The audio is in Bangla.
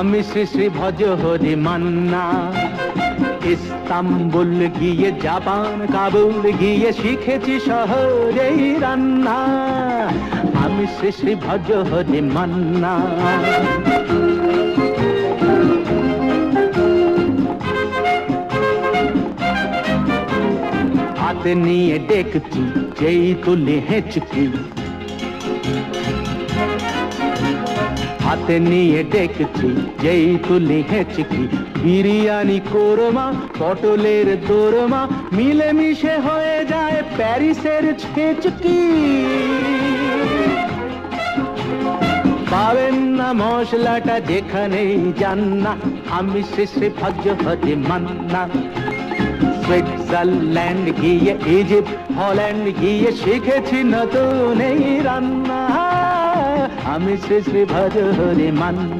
আমি শ্রী শ্রী ভজ হরি মান্না। ইস্তাম্বুল গিয়ে জাপান কাবুল গিয়ে শিখেছি শহরেই রান্না। আমি শ্রী শ্রী ভজ হরি মান্না। হাতে নিয়ে ডেকছি যেই তুলি হেঁচকি, হাতে নিয়ে ডেকছি যেই তুলি হেঁচকি। বিরিয়ানি কোরমা পটলের দোরমা মিলেমিশে হয়ে যায় প্যারিসের ছেচকি। পাবেন না মশলাটা যেখানেই যান না। আমি শ্রী শ্রী ভজ হরি মান্না। সুইজারল্যান্ড গিয়ে ইজিপ্ট হল্যান্ড গিয়ে শিখেছি নতুন এই রান্না। আমি শ্রী শ্রী ভজ হরি মান্না।